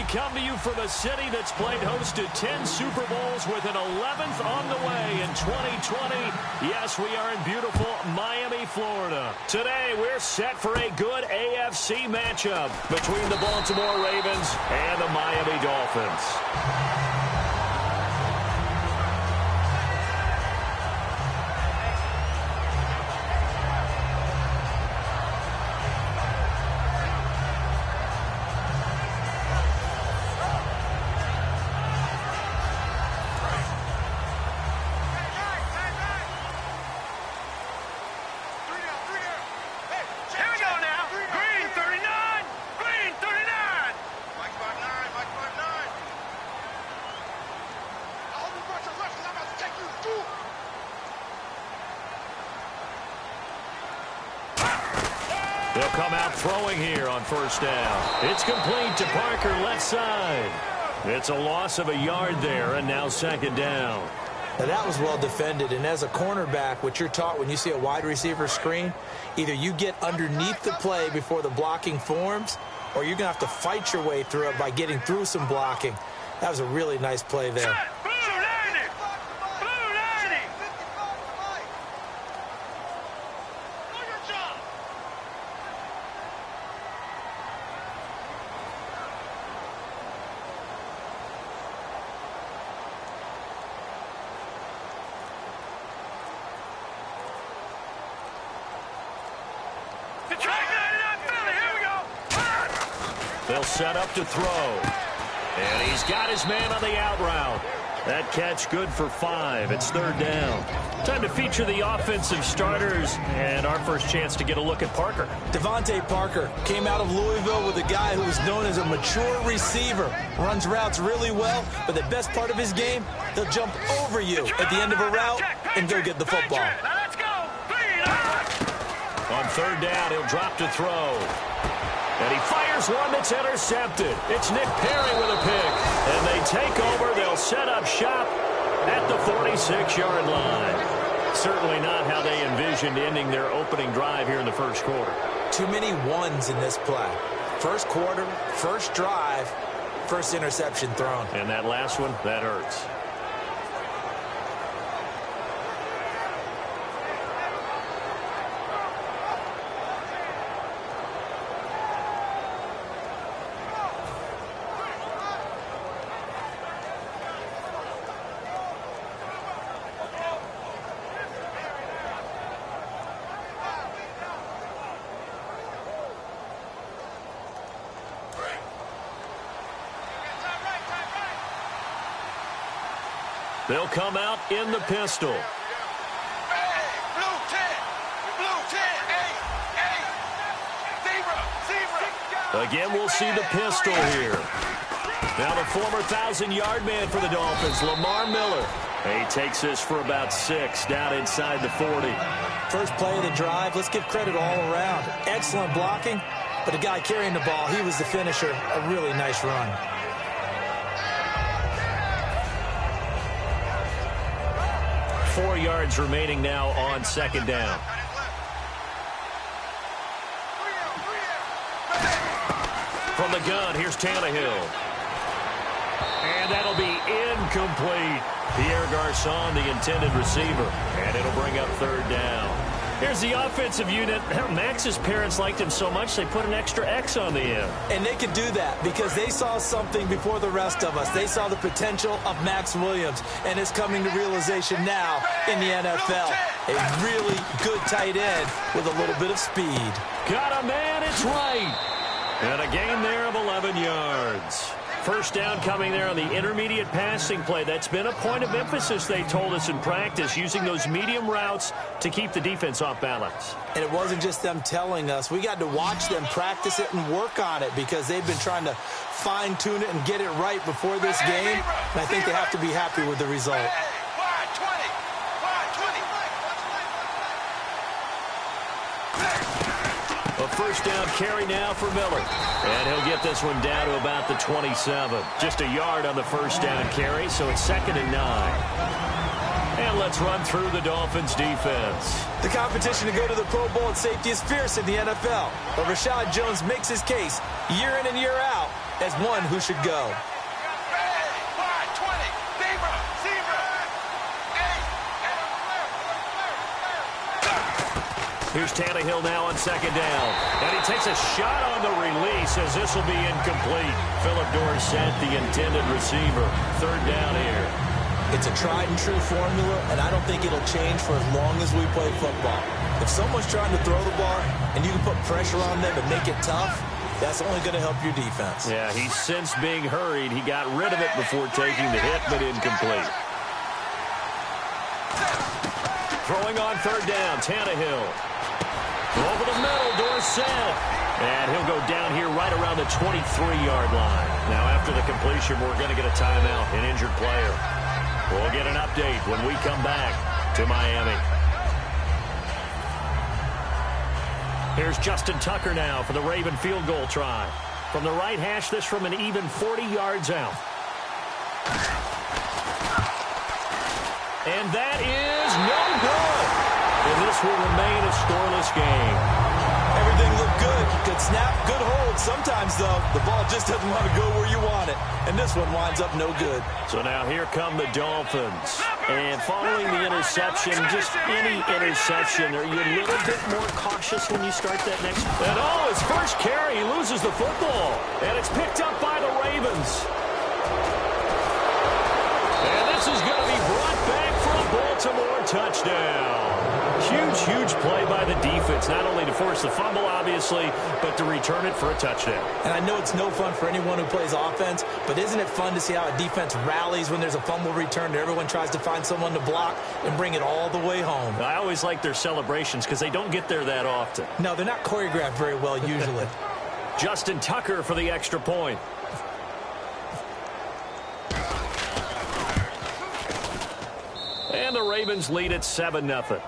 come to you from a city that's played host to 10 Super Bowls with an 11th on the way in 2020. Yes, we are in beautiful Miami, Florida. Today, we're set for a good AFC matchup between the Baltimore Ravens and the Miami Dolphins. They'll come out throwing here on first down. It's complete to Parker, left side. It's a loss of a yard there, and now second down. Now that was well defended, and as a cornerback, what you're taught when you see a wide receiver screen, either you get underneath the play before the blocking forms, or you're going to have to fight your way through it by getting through some blocking. That was a really nice play there. They'll set up to throw. And he's got his man on the out route. That catch good for 5. It's third down. Time to feature the offensive starters and our first chance to get a look at Parker. Devontae Parker came out of Louisville with a guy who was known as a mature receiver. Runs routes really well, but the best part of his game, he'll jump over you at the end of a route and go get the football. On third down, he'll drop to throw. And he fires one that's intercepted. It's Nick Perry with a pick. And they take over. They'll set up shop at the 46-yard line. Certainly not how they envisioned ending their opening drive here in the first quarter. Too many ones in this play. First quarter, first drive, first interception thrown. And that last one, that hurts. They'll come out in the pistol. Again, we'll see the pistol here. Now the former 1,000-yard man for the Dolphins, Lamar Miller. He takes this for about 6 down inside the 40. First play of the drive, let's give credit all around. Excellent blocking, but the guy carrying the ball, he was the finisher. A really nice run. Four yards remaining now on second down. From the gun, here's Tannehill. And that'll be incomplete. Pierre Garçon, the intended receiver. And it'll bring up third down. Here's the offensive unit. Max's parents liked him so much they put an extra X on the end. And they could do that because they saw something before the rest of us. They saw the potential of Max Williams, and it's coming to realization now in the NFL. A really good tight end with a little bit of speed. Got a man, it's right. And a gain there of 11 yards. First down coming there on the intermediate passing play. That's been a point of emphasis, they told us in practice, using those medium routes to keep the defense off balance. And it wasn't just them telling us. We got to watch them practice it and work on it because they've been trying to fine-tune it and get it right before this game. And I think they have to be happy with the result. A first down carry now for Miller. And he'll get this one down to about the 27. Just a yard on the first down carry, so it's 2nd and 9. And let's run through the Dolphins' defense. The competition to go to the Pro Bowl at safety is fierce in the NFL. But Rashad Jones makes his case year in and year out as one who should go. Here's Tannehill now on second down. And he takes a shot on the release as this will be incomplete. Philip Dorsett, the intended receiver. Third down here. It's a tried and true formula, and I don't think it'll change for as long as we play football. If someone's trying to throw the ball and you can put pressure on them and make it tough, that's only going to help your defense. Yeah, he's since being hurried. He got rid of it before taking the hit, but incomplete. Throwing on third down, Tannehill. Over the middle, Dorsett. And he'll go down here right around the 23-yard line. Now, after the completion, we're going to get a timeout, an injured player. We'll get an update when we come back to Miami. Here's Justin Tucker now for the Raven field goal try. From the right hash, this from an even 40 yards out. And that is no good. And this will remain a scoreless game. Everything looked good. Good snap, good hold. Sometimes, though, the ball just doesn't want to go where you want it. And this one winds up no good. So now here come the Dolphins. And following the interception, just any interception, are you a little bit more cautious when you start that next? And his first carry, he loses the football. And it's picked up by the Ravens. And this is going to be brought back for a Baltimore touchdown. Huge play by the defense, not only to force the fumble, obviously, but to return it for a touchdown. And I know it's no fun for anyone who plays offense, but isn't it fun to see how a defense rallies when there's a fumble return and everyone tries to find someone to block and bring it all the way home? I always like their celebrations because they don't get there that often. No, they're not choreographed very well usually. Justin Tucker for the extra point. And the Ravens lead at 7-0.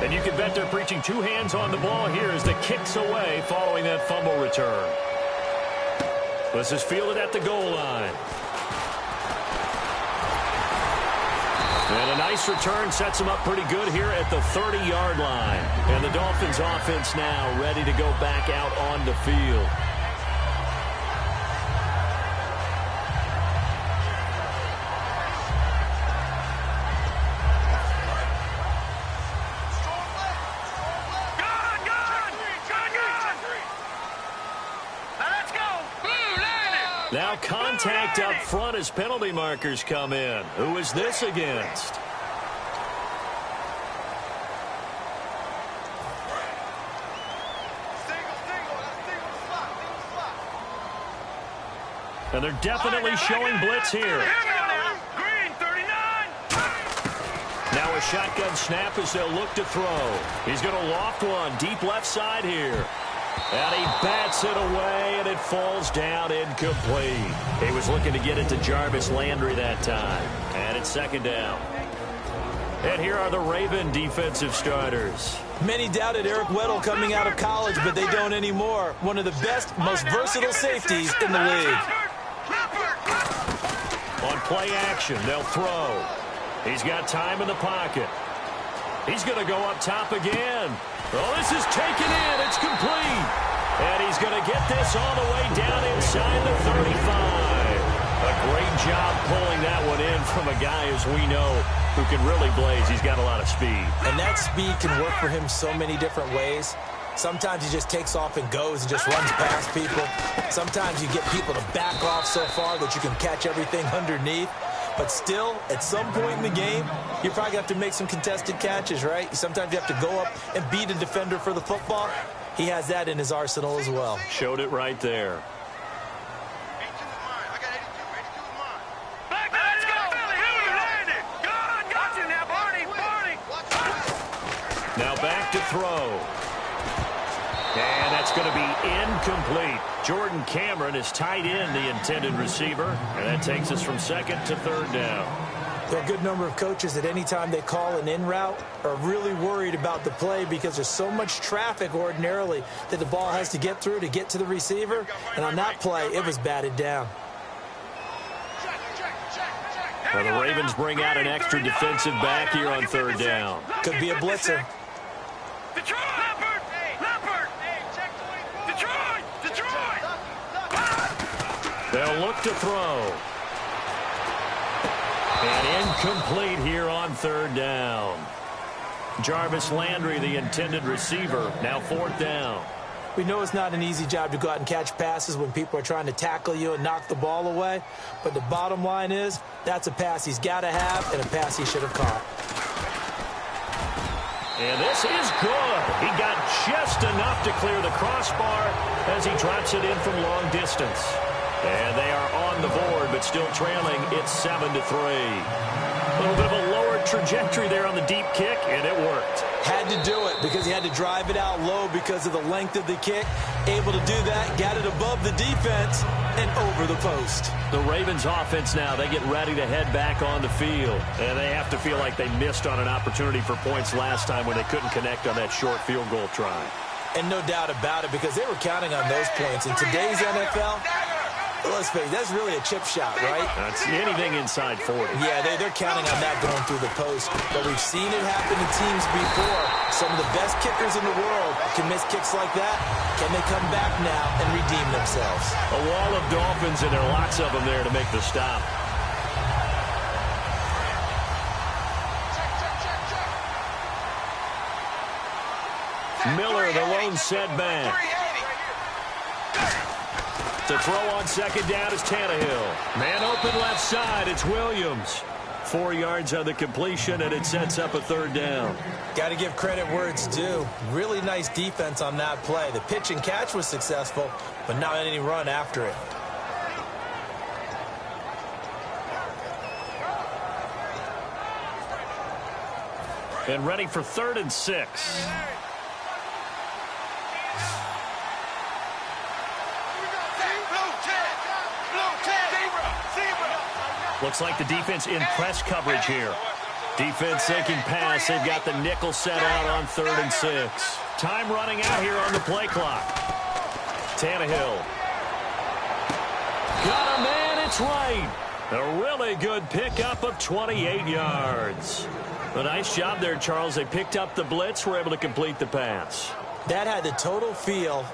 And you can bet they're preaching two hands on the ball here as the kick's away following that fumble return. This is fielded at the goal line. And a nice return sets them up pretty good here at the 30-yard line. And the Dolphins offense now ready to go back out on the field. Now contact up front as penalty markers come in. Who is this against? And they're definitely showing blitz here. Now a shotgun snap as they'll look to throw. He's going to loft one deep left side here. And he bats it away, and it falls down incomplete. He was looking to get it to Jarvis Landry that time. And it's second down. And here are the Raven defensive starters. Many doubted Eric Weddle coming out of college, but they don't anymore. One of the best, most versatile safeties in the league. On play action, they'll throw. He's got time in the pocket. He's going to go up top again. Oh, this is taken in. It's complete. And he's going to get this all the way down inside the 35. A great job pulling that one in from a guy, as we know, who can really blaze. He's got a lot of speed. And that speed can work for him so many different ways. Sometimes he just takes off and goes and just runs past people. Sometimes you get people to back off so far that you can catch everything underneath. But still, at some point in the game, you probably have to make some contested catches, right? Sometimes you have to go up and beat a defender for the football. He has that in his arsenal as well. Showed it right there. Now back to throw. And that's going to be incomplete. Jordan Cameron is tied in, the intended receiver. And that takes us from second to third down. There are a good number of coaches that any time they call an in route are really worried about the play because there's so much traffic ordinarily that the ball has to get through to get to the receiver. And on that play, it was batted down. Well, the Ravens bring out an extra defensive back here on third down. Could be a blitzer. They'll look to throw. And incomplete here on third down. Jarvis Landry, the intended receiver, now fourth down. We know it's not an easy job to go out and catch passes when people are trying to tackle you and knock the ball away. But the bottom line is, that's a pass he's got to have and a pass he should have caught. And this is good. He got just enough to clear the crossbar as he drops it in from long distance. And they are on the board, but still trailing. It's 7-3. A little bit of a lower trajectory there on the deep kick, and it worked. Had to do it because he had to drive it out low because of the length of the kick. Able to do that, got it above the defense and over the post. The Ravens offense now, they get ready to head back on the field. And they have to feel like they missed on an opportunity for points last time when they couldn't connect on that short field goal try. And no doubt about it because they were counting on those points. In today's NFL, let's face it, that's really a chip shot, right? That's anything inside 40. Yeah, they're counting on that going through the post. But we've seen it happen to teams before. Some of the best kickers in the world can miss kicks like that. Can they come back now and redeem themselves? A wall of Dolphins, and there are lots of them there to make the stop. Miller, the lone setback. To throw on second down is Tannehill. Man open left side, it's Williams. 4 yards on the completion, and it sets up a third down. Got to give credit where it's due. Really nice defense on that play. The pitch and catch was successful, but not any run after it. And ready for 3rd and 6. Looks like the defense in press coverage here. Defense sinking pass. They've got the nickel set out on 3rd and 6. Time running out here on the play clock. Tannehill. Got a man, it's right. A really good pickup of 28 yards. A nice job there, Charles. They picked up the blitz, were able to complete the pass. That had the total feel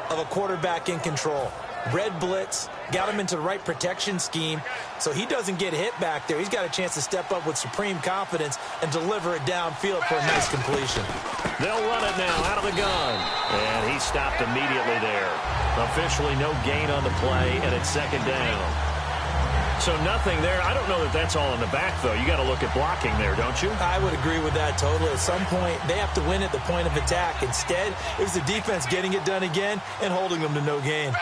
of a quarterback in control. Red blitz, got him into the right protection scheme, so he doesn't get hit back there. He's got a chance to step up with supreme confidence and deliver it downfield for a nice completion. They'll run it now out of the gun. And he stopped immediately there. Officially no gain on the play, and it's second down. So nothing there. I don't know that that's all in the back, though. You got to look at blocking there, don't you? I would agree with that totally. At some point, they have to win at the point of attack. Instead, it was the defense getting it done again and holding them to no gain.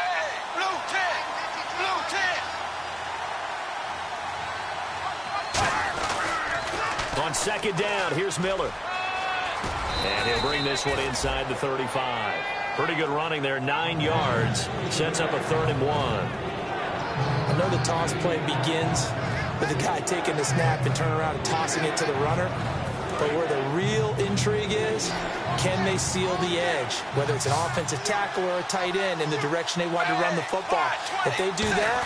On second down, here's Miller. And he'll bring this one inside the 35. Pretty good running there, 9 yards. Sets up a 3rd and 1. I know the toss play begins with the guy taking the snap and turning around and tossing it to the runner. But where the real intrigue is, can they seal the edge? Whether it's an offensive tackle or a tight end in the direction they want to run the football. If they do that,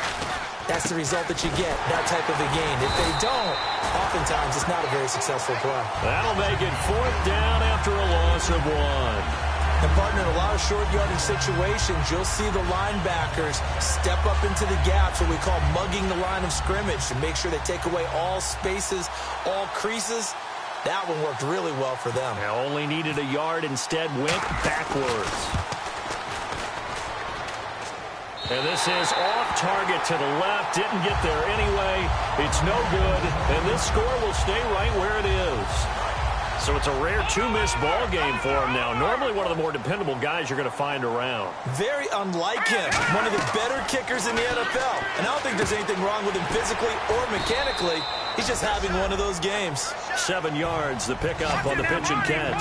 that's the result that you get, that type of a gain. If they don't, oftentimes it's not a very successful play. That'll make it 4th down after a loss of 1. And, partner, in a lot of short yardage situations, you'll see the linebackers step up into the gaps, what we call mugging the line of scrimmage, to make sure they take away all spaces, all creases. That one worked really well for them. They only needed a yard, instead went backwards. And this is off target to the left. Didn't get there anyway. It's no good. And this score will stay right where it is. So it's a rare 2-miss ball game for him now. Normally one of the more dependable guys you're going to find around. Very unlike him. One of the better kickers in the NFL. And I don't think there's anything wrong with him physically or mechanically. He's just having one of those games. 7 yards, the pickup on the pitch and catch.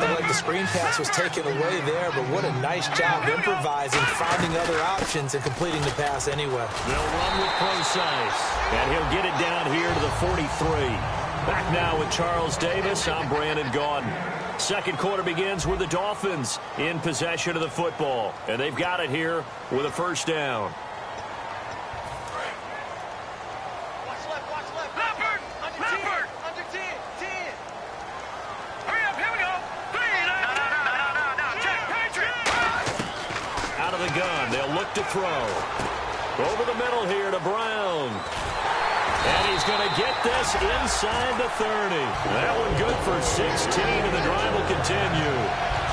Looked like the screen pass was taken away there, but what a nice job improvising, finding other options, and completing the pass anyway. They'll run with precise. And he'll get it down here to the 43. Back now with Charles Davis. I'm Brandon Gaudin. Second quarter begins with the Dolphins in possession of the football. And they've got it here with a first down. Watch left, watch left. of the gun. They'll look to throw. Over the middle here to Brown. And he's going to get this inside the 30. That one good for 16, and the drive will continue.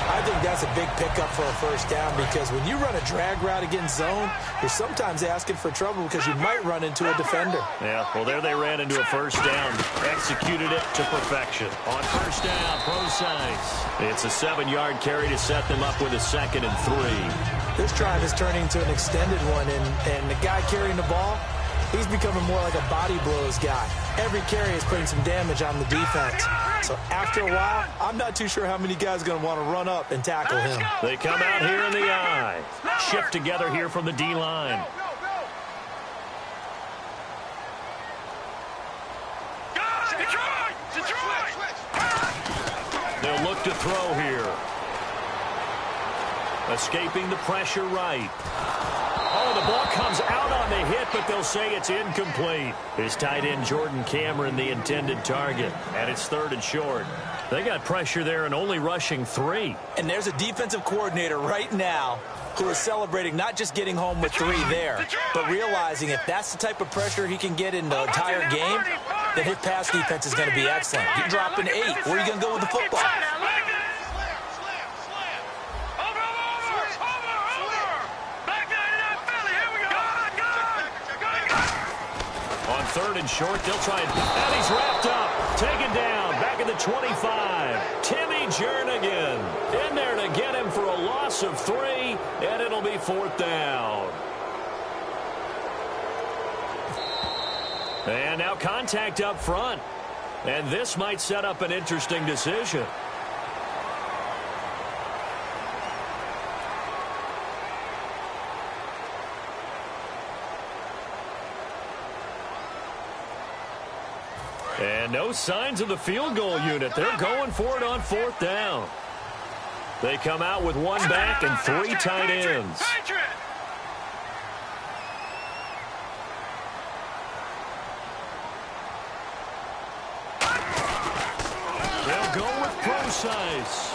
I think that's a big pickup for a first down because when you run a drag route against zone, you're sometimes asking for trouble because you might run into a defender. Yeah, well, there they ran into a first down. Executed it to perfection. On first down, Procise. It's a 7-yard carry to set them up with a 2nd and 3. This drive is turning into an extended one, and the guy carrying the ball, he's becoming more like a body blows guy. Every carry is putting some damage on the defense. So after a while, I'm not too sure how many guys are going to want to run up and tackle him. They come out here in the I. Shift together here from the D-line. They'll look to throw here. Escaping the pressure right. Oh, the ball comes out on the hit, but they'll say it's incomplete. His tight end, Jordan Cameron, the intended target. And it's 3rd and short. They got pressure there and only rushing 3. And there's a defensive coordinator right now who is celebrating not just getting home with 3 there, but realizing if that's the type of pressure he can get in the entire game, then his pass defense is going to be excellent. You're dropping 8. Where are you going to go with the football? On 3rd and short, they'll try and he's wrapped up. Taken down, back at the 25. Timmy Jernigan in there to get him for a loss of 3, and it'll be 4th down. And now contact up front. And this might set up an interesting decision. And no signs of the field goal unit. They're going for it on 4th down. They come out with 1 back and 3 tight ends. They'll go with Procise.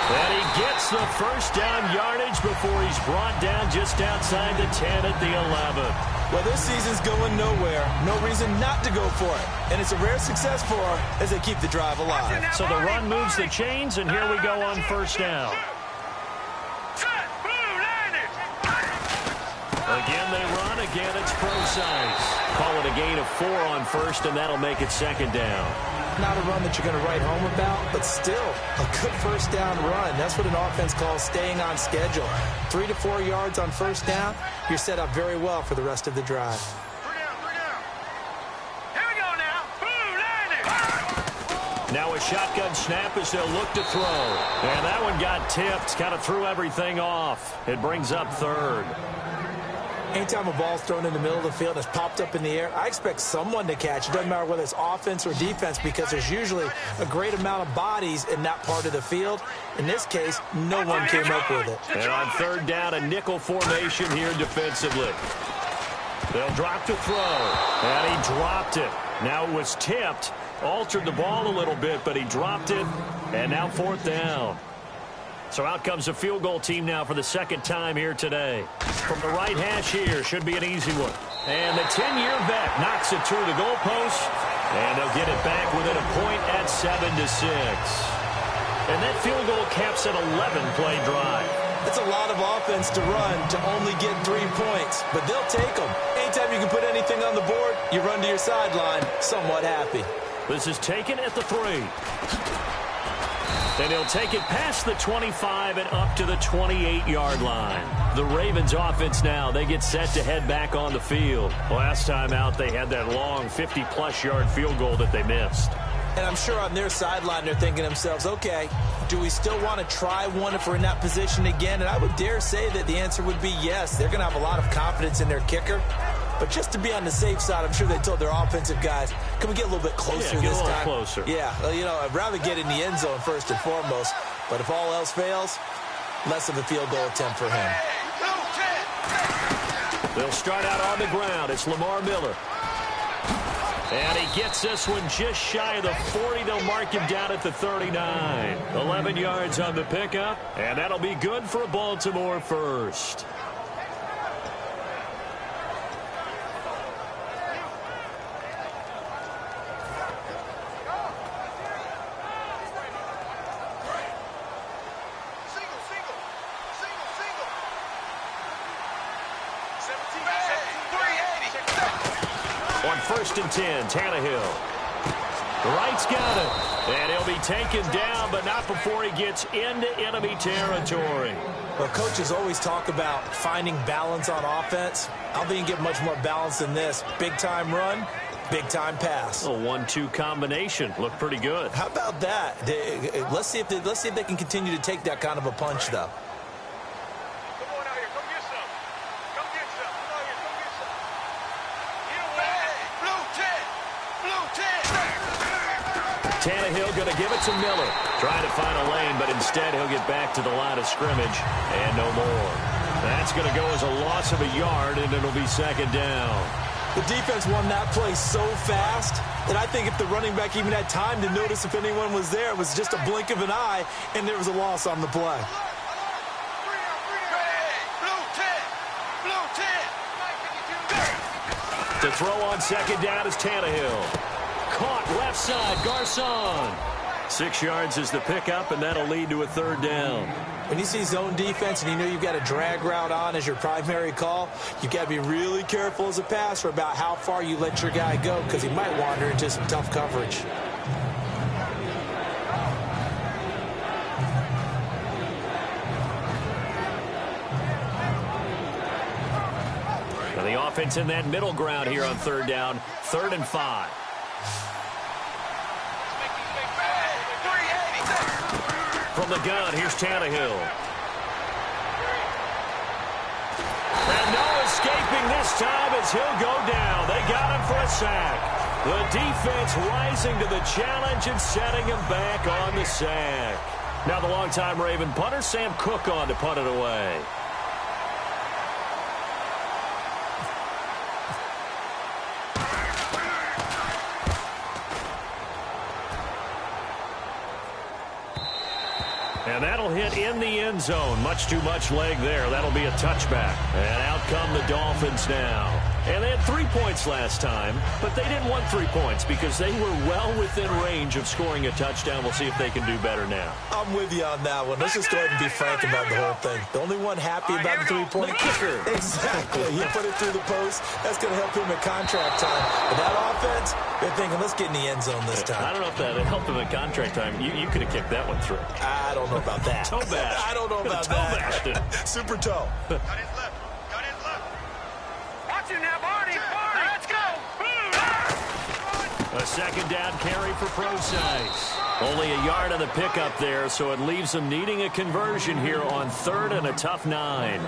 And he gets the first down yardage before he's brought down just outside the 10 at the 11. Well, this season's going nowhere. No reason not to go for it. And it's a rare success for them as they keep the drive alive. So the run moves the chains, and here we go on first down. Again, they run. Again, it's Procise. Call it a gain of 4 on first, and that'll make it 2nd down. Not a run that you're going to write home about, but still a good first down run. That's what an offense calls staying on schedule. 3 to 4 yards on first down, you're set up very well for the rest of the drive. Here we go now. Now a shotgun snap as they'll look to throw. And that one got tipped, kind of threw everything off. It brings up 3rd. Anytime a ball's thrown in the middle of the field and it's popped up in the air, I expect someone to catch it. Doesn't matter whether it's offense or defense because there's usually a great amount of bodies in that part of the field. In this case, no one came up with it. And on 3rd down, a nickel formation here defensively. They'll drop to throw. And he dropped it. Now it was tipped. Altered the ball a little bit, but he dropped it. And now 4th down. So out comes the field goal team now for the 2nd time here today. From the right hash here, should be an easy one. And the 10-year vet knocks it through the goalpost. And they'll get it back within a point at 7-6. And that field goal caps an 11-play drive. It's a lot of offense to run to only get 3 points, but they'll take them. Anytime you can put anything on the board, you run to your sideline somewhat happy. This is taken at the 3. And he'll take it past the 25 and up to the 28-yard line. The Ravens offense now, they get set to head back on the field. Last time out, they had that long 50-plus yard field goal that they missed. And I'm sure on their sideline, they're thinking to themselves, okay, do we still want to try one if we're in that position again? And I would dare say that the answer would be yes. They're going to have a lot of confidence in their kicker. But just to be on the safe side, I'm sure they told their offensive guys, can we get a little bit closer this time? Closer. Yeah, well, you know, I'd rather get in the end zone first and foremost. But if all else fails, less of a field goal attempt for him. They'll start out on the ground. It's Lamar Miller. And he gets this one just shy of the 40. They'll mark him down at the 39. 11 yards on the pickup, and that'll be good for a Baltimore first. On 1st and 10, Tannehill. Wright's got it. And he'll be taken down, but not before he gets into enemy territory. Well, coaches always talk about finding balance on offense. I don't think you can get much more balance than this. Big-time run, big-time pass. A 1-2 combination. Looked pretty good. How about that? Let's see if they can continue to take that kind of a punch, though. Tannehill going to give it to Miller. Trying to find a lane, but instead he'll get back to the line of scrimmage and no more. That's going to go as a loss of a yard, and it'll be 2nd down. The defense won that play so fast that I think if the running back even had time to notice if anyone was there, it was just a blink of an eye, and there was a loss on the play. To throw on 2nd down is Tannehill. Caught left side, Garcon. 6 yards is the pickup, and that'll lead to a 3rd down. When you see zone defense and you know you've got a drag route on as your primary call, you've got to be really careful as a passer about how far you let your guy go because he might wander into some tough coverage. Now the offense in that middle ground here on 3rd down, 3rd and 5. From the gun, here's Tannehill. And no escaping this time as he'll go down. They got him for a sack. The defense rising to the challenge and setting him back on the sack. Now the longtime Raven punter, Sam Cook, on to punt it away. And that'll hit in the end zone. Much too much leg there. That'll be a touchback. And out come the Dolphins now. And they had 3 points last time, but they didn't want 3 points because they were well within range of scoring a touchdown. We'll see if they can do better now. I'm with you on that one. Let's just go ahead and be frank about the whole thing. The only one happy about the 3-point kicker. Exactly. He put it through the post. That's going to help him at contract time. But that offense, they're thinking, let's get in the end zone this time. I don't know if that helped him at contract time. You could have kicked that one through. I don't know about that. Toe bash. I don't know about that. Super toe. Got his left. Got his left. Watch him now, Barney. Let's go. A 2nd down carry for Procise. Only a yard on the pickup there, so it leaves them needing a conversion here on 3rd and a tough 9.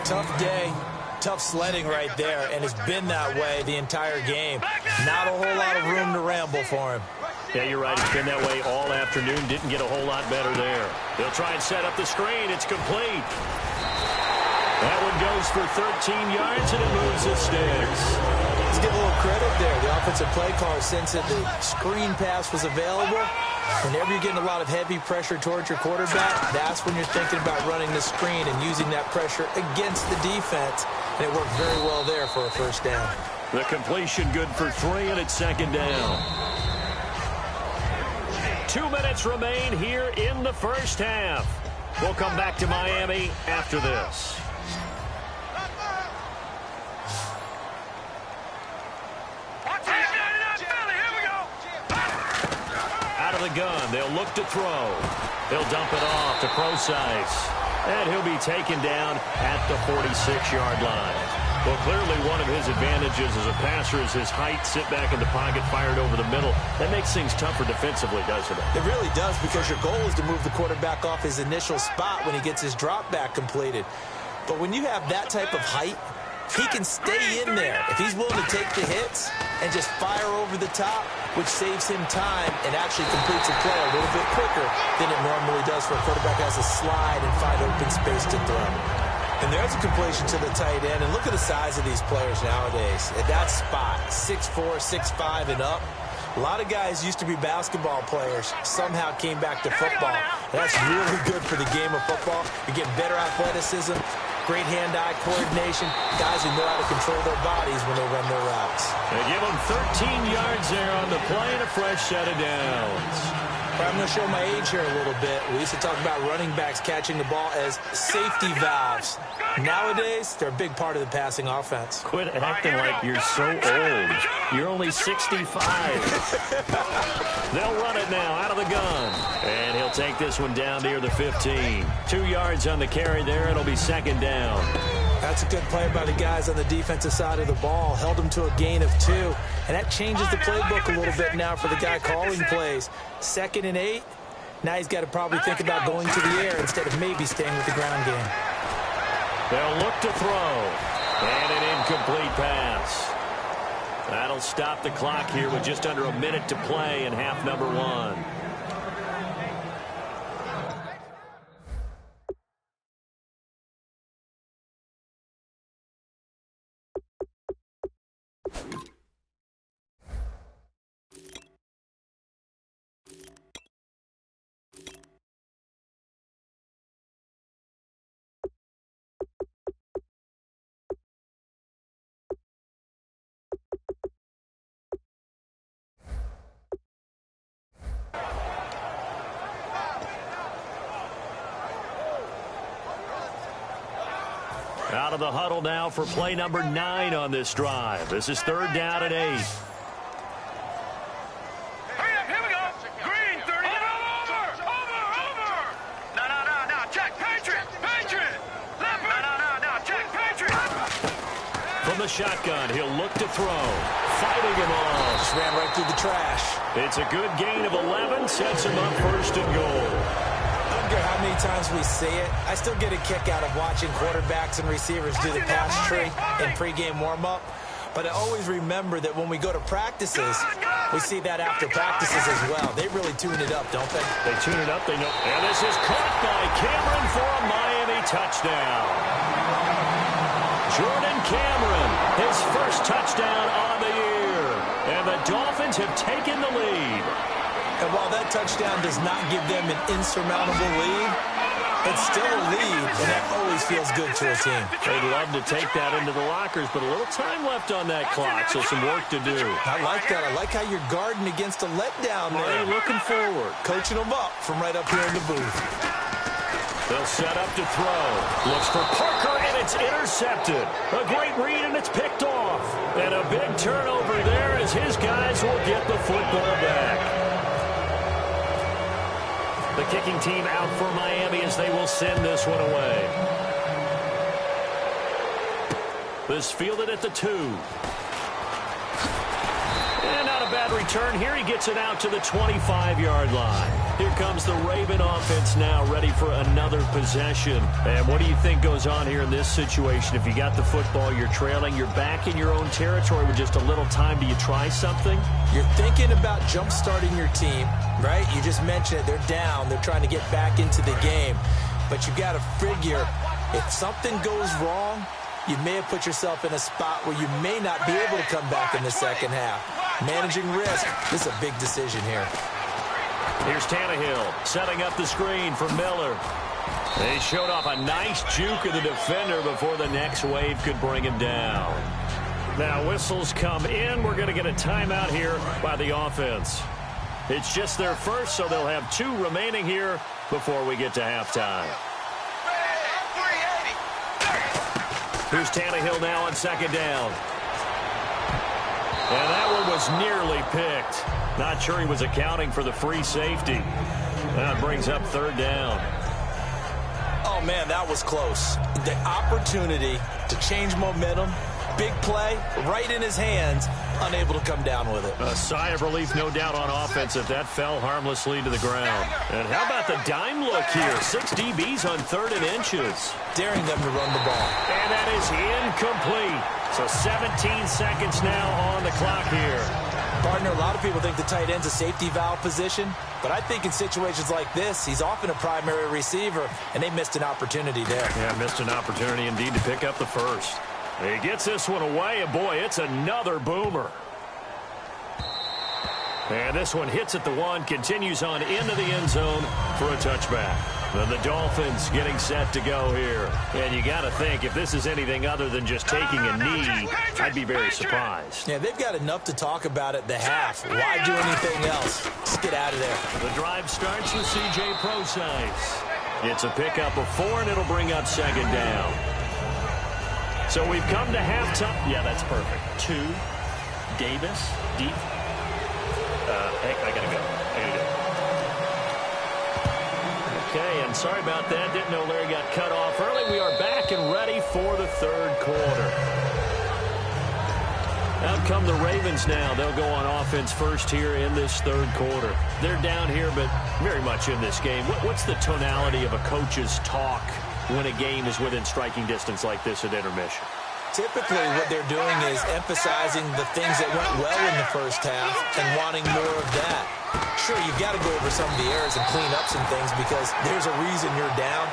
Tough day. Tough sledding right there, and it's been that way the entire game. Not a whole lot of room to ramble for him. Yeah, you're right. It's been that way all afternoon. Didn't get a whole lot better there. They'll try and set up the screen. It's complete. That one goes for 13 yards, and it moves the sticks. Let's give a little credit there. The offensive play caller, since the screen pass was available, whenever you're getting a lot of heavy pressure towards your quarterback, that's when you're thinking about running the screen and using that pressure against the defense. And it worked very well there for a 1st down. The completion good for 3, and it's 2nd down. 2 minutes remain here in the 1st half. We'll come back to Miami after this. Out of the gun, they'll look to throw. He'll dump it off to Procise. And he'll be taken down at the 46-yard line. Well, clearly one of his advantages as a passer is his height, sit back in the pocket, fired over the middle. That makes things tougher defensively, doesn't it? It really does, because your goal is to move the quarterback off his initial spot when he gets his drop back completed. But when you have that type of height, he can stay in there. If he's willing to take the hits and just fire over the top, which saves him time and actually completes a play a little bit quicker than it normally does for a quarterback who has to slide and find open space to throw. And there's a completion to the tight end. And look at the size of these players nowadays. At that spot, 6'4", 6'5", and up. A lot of guys used to be basketball players, somehow came back to football. That's really good for the game of football. You're getting better athleticism, great hand-eye coordination, guys who know how to control their bodies when they run their routes. They give them 13 yards there on the play and a fresh set of downs. I'm going to show my age here a little bit. We used to talk about running backs catching the ball as safety valves. Nowadays, they're a big part of the passing offense. Quit acting like you're so old. You're only 65. They'll run it now out of the gun. And he'll take this one down near the 15. 2 yards on the carry there. It'll be second down. That's a good play by the guys on the defensive side of the ball. Held them to a gain of 2. And that changes the playbook a little bit now for the guy calling plays. 2nd and 8. Now he's got to probably think about going to the air instead of maybe staying with the ground game. They'll look to throw. And an incomplete pass. That'll stop the clock here with just under a minute to play in half number 1. Out of the huddle now for play number 9 on this drive. This is 3rd down and 8. Hurry up, here we go. Green, 30. Over. No. Check, Patriot. Left. No. Check, Patriot. From the shotgun, he'll look to throw. Fighting him off. Just ran right through the trash. It's a good gain of 11. Sets him up 1st and goal. I don't care how many times we see it. I still get a kick out of watching quarterbacks and receivers do the pass tree in pregame warm-up. But I always remember that when we go to practices, we see that after practices as well. They really tune it up, don't they? They tune it up. They know. And this is caught by Cameron for a Miami touchdown. Jordan Cameron, his first touchdown on the year. And the Dolphins have taken the lead. And while that touchdown does not give them an insurmountable lead, it's still a lead, and that always feels good to a team. They'd love to take that into the lockers, but a little time left on that clock, so some work to do. I like that. I like how you're guarding against a letdown there. Hey, looking forward. Coaching them up from right up here in the booth. They'll set up to throw. Looks for Parker, and it's intercepted. A great read, and it's picked off. And a big turnover there as his guys will get the football back. The kicking team out for Miami as they will send this one away. This fielded at the 2. And not a bad return here. He gets it out to the 25-yard line. Here comes the Raven offense now, ready for another possession. And what do you think goes on here in this situation? If you got the football, you're trailing, you're back in your own territory with just a little time. Do you try something? You're thinking about jump-starting your team, right? You just mentioned it. They're down. They're trying to get back into the game. But you got to figure, if something goes wrong, you may have put yourself in a spot where you may not be able to come back in the second half. Managing risk, this is a big decision here. Here's Tannehill setting up the screen for Miller. They showed off a nice juke of the defender before the next wave could bring him down. Now whistles come in. We're going to get a timeout here by the offense. It's just their first, so they'll have 2 remaining here before we get to halftime. Here's Tannehill now on 2nd down. And that one was nearly picked. Not sure he was accounting for the free safety. That brings up 3rd down. Oh, man, that was close. The opportunity to change momentum, big play, right in his hands, unable to come down with it. A sigh of relief, no doubt, on offense if that fell harmlessly to the ground. And how about the dime look here? 6 DBs on 3rd and inches. Daring them to run the ball. And that is incomplete. So 17 seconds now on the clock here. Partner, a lot of people think the tight end's a safety valve position, but I think in situations like this, he's often a primary receiver, and they missed an opportunity there. Yeah, missed an opportunity indeed to pick up the first. He gets this one away, and boy, it's another boomer. And this one hits at the one, continues on into the end zone for a touchback. Then the Dolphins getting set to go here. And you got to think, if this is anything other than just taking a knee, I'd be very surprised. Yeah, they've got enough to talk about at the half. Why do anything else? Just get out of there. The drive starts with C.J. Procise. It's a pickup of 4, and it'll bring up second down. So we've come to halftime. Yeah, that's perfect. 2, Davis, deep. Hey, I gotta go. Okay, and sorry about that. Didn't know Larry got cut off early. We are back and ready for the third quarter. Out come the Ravens now. They'll go on offense first here in this third quarter. They're down here, but very much in this game. What's the tonality of a coach's talk when a game is within striking distance like this at intermission? Typically, what they're doing is emphasizing the things that went well in the first half and wanting more of that. Sure, you've got to go over some of the errors and clean up some things because there's a reason you're down.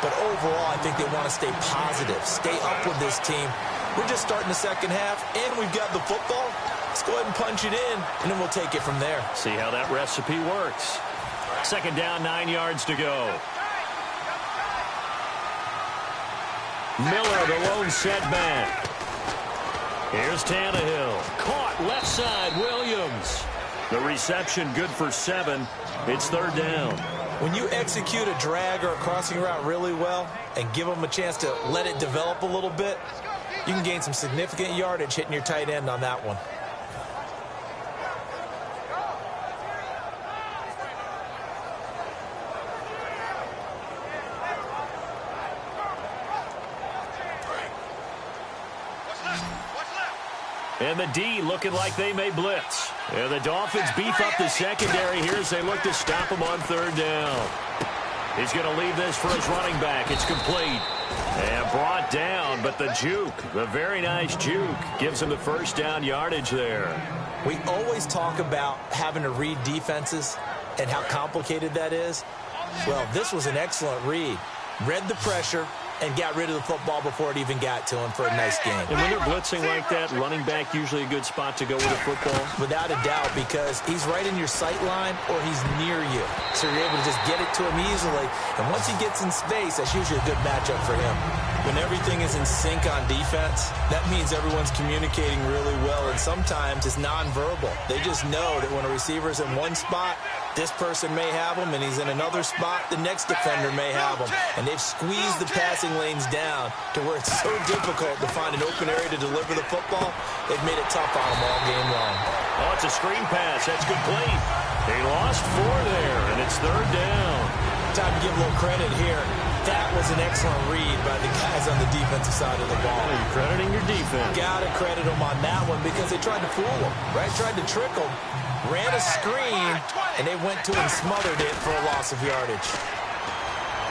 But overall, I think they want to stay positive, stay up with this team. We're just starting the second half, and we've got the football. Let's go ahead and punch it in, and then we'll take it from there. See how that recipe works. Second down, 9 yards to go. Miller, the lone setback. Here's Tannehill. Caught left side, Williams. The reception good for 7. It's third down. When you execute a drag or a crossing route really well and give them a chance to let it develop a little bit, you can gain some significant yardage hitting your tight end on that one. And the D looking like they may blitz. And the Dolphins beef up the secondary here as they look to stop him on third down. He's going to leave this for his running back. It's complete. And brought down, but the juke, the very nice juke, gives him the first down yardage there. We always talk about having to read defenses and how complicated that is. Well, this was an excellent read. Read the pressure and got rid of the football before it even got to him for a nice game. And when they're blitzing like that, running back usually a good spot to go with the football? Without a doubt, because he's right in your sight line or he's near you. So you're able to just get it to him easily. And once he gets in space, that's usually a good matchup for him. When everything is in sync on defense, that means everyone's communicating really well, and sometimes it's nonverbal. They just know that when a receiver's in one spot, this person may have him, and he's in another spot, the next defender may have him. And they've squeezed the passing lanes down to where it's so difficult to find an open area to deliver the football. They've made it tough on him all game long. Oh, it's a screen pass. That's complete. They lost 4 there, and it's third down. Time to give a little credit here. That was an excellent read by the guys on the defensive side of the ball. Oh, you're crediting your defense. Got to credit them on that one because they tried to fool them, right? Tried to trick them. Ran a screen, and they went to and smothered it for a loss of yardage.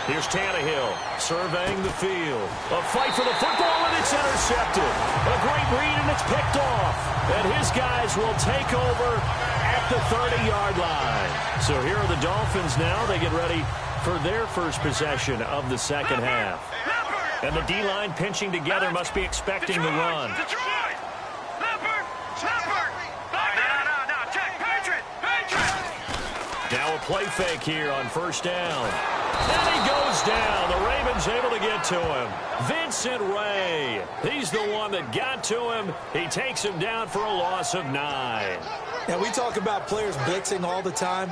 Here's Tannehill surveying the field. A fight for the football, and it's intercepted. A great read, and it's picked off. And his guys will take over at the 30-yard line. So here are the Dolphins now. They get ready for their first possession of the second half. And the D-line pinching together must be expecting the run. Now a play fake here on first down. And he goes down. The Ravens able to get to him. Vincent Ray. He's the one that got to him. He takes him down for a loss of 9. Now, we talk about players blitzing all the time.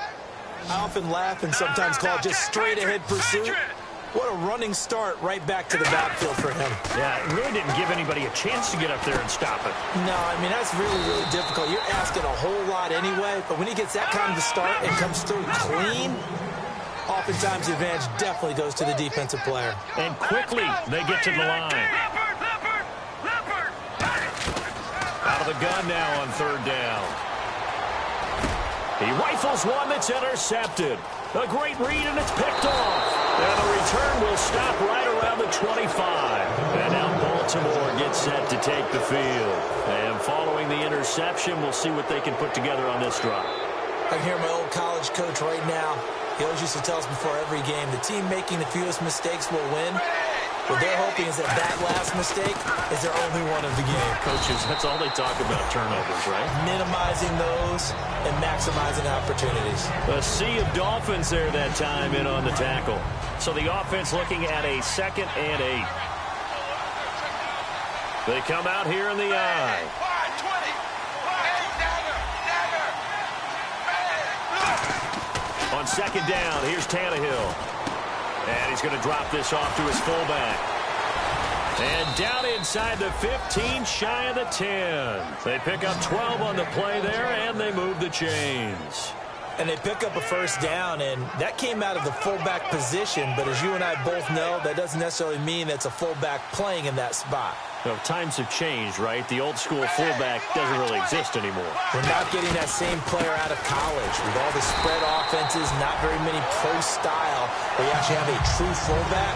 I often laugh and sometimes call it just straight-ahead pursuit. What a running start right back to the backfield for him. Yeah, it really didn't give anybody a chance to get up there and stop it. No, I mean, that's really, really difficult. You're asking a whole lot anyway, but when he gets that kind of a start and comes through clean, oftentimes the advantage definitely goes to the defensive player. And quickly, they get to the line. Out of the gun now on third down. He rifles one that's intercepted. A great read, and it's picked off. And the return will stop right around the 25. And now ball Baltimore gets set to take the field. And following the interception, we'll see what they can put together on this drive. I can hear my old college coach right now. He always used to tell us before every game, the team making the fewest mistakes will win. What they're hoping is that last mistake is their only one of the game. Coaches, that's all they talk about, turnovers, right? Minimizing those and maximizing opportunities. A sea of Dolphins there that time in on the tackle. So the offense looking at a 2nd and 8. They come out here in the eye. On 2nd down, here's Tannehill. And he's going to drop this off to his fullback. And down inside the 15, shy of the 10. They pick up 12 on the play there, and they move the chains. And they pick up a first down, and that came out of the fullback position. But as you and I both know, that doesn't necessarily mean it's a fullback playing in that spot. Well, times have changed, right? The old school fullback doesn't really exist anymore. We're not getting that same player out of college. With all the spread offenses, not very many pro style, where you actually have a true fullback.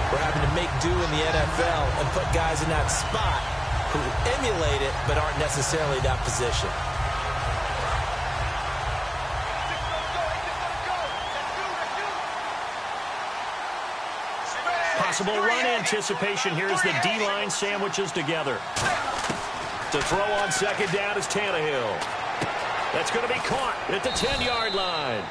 We're having to make do in the NFL and put guys in that spot who emulate it but aren't necessarily that position. Possible run anticipation here as the D-line sandwiches together. To throw on 2nd down is Tannehill. That's going to be caught at the 10-yard line.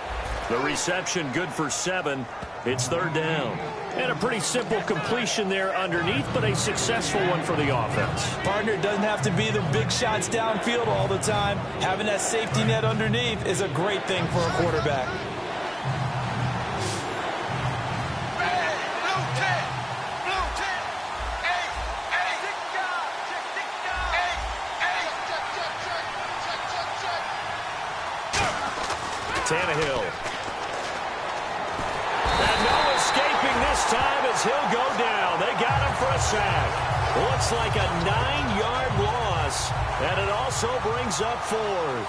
The reception good for 7. It's 3rd down. And a pretty simple completion there underneath, but a successful one for the offense. Partner, it doesn't have to be the big shots downfield all the time. Having that safety net underneath is a great thing for a quarterback. Tannehill. And no escaping this time as he'll go down. They got him for a sack. Looks like a 9-yard loss, and it also brings up 4th.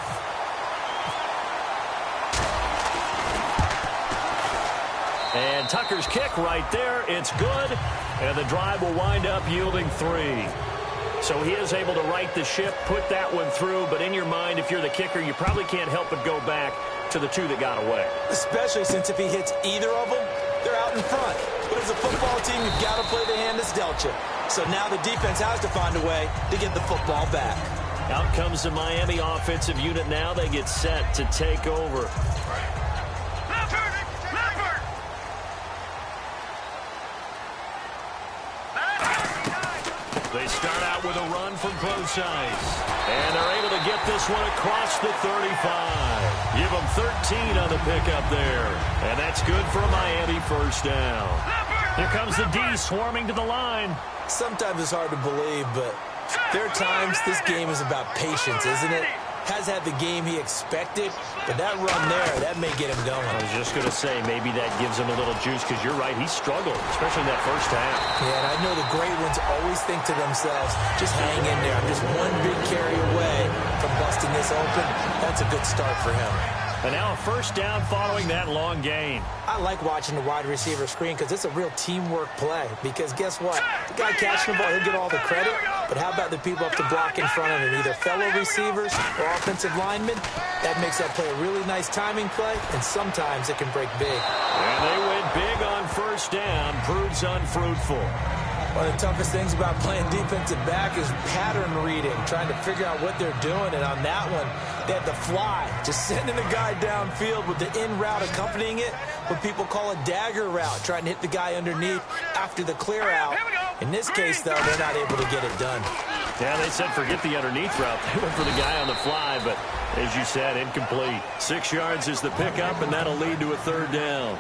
And Tucker's kick right there. It's good, and the drive will wind up yielding 3. So he is able to right the ship, put that one through, but in your mind, if you're the kicker, you probably can't help but go back to the 2 that got away. Especially since if he hits either of them, they're out in front. But as a football team, you've got to play the hand that's dealt you. So now the defense has to find a way to get the football back. Out comes the Miami offensive unit now. They get set to take over. They start out with a run from close sides. And they're able to get this one across the 35. Give them 13 on the pickup there. And that's good for a Miami first down. Here comes the D swarming to the line. Sometimes it's hard to believe, but there are times this game is about patience, isn't it? Has had the game he expected, but that run there, that may get him going. I was just going to say, maybe that gives him a little juice, because you're right, he struggled, especially in that first half. Yeah, and I know the great ones always think to themselves, just hang in there. I'm just one big carry away from busting this open. That's a good start for him. And now a first down following that long gain. I like watching the wide receiver screen because it's a real teamwork play. Because guess what? The guy catching the ball, he'll get all the credit. But how about the people up to block in front of him? Either fellow receivers or offensive linemen. That makes that play a really nice timing play, and sometimes it can break big. And they went big on first down. Proves unfruitful. One of the toughest things about playing defensive back is pattern reading, trying to figure out what they're doing. And on that one, they had the fly, just sending the guy downfield with the in route accompanying it, what people call a dagger route, trying to hit the guy underneath after the clear out. In this case, though, they're not able to get it done. Yeah, they said forget the underneath route. They went for the guy on the fly, but as you said, incomplete. 6 yards is the pickup, and that'll lead to a third down.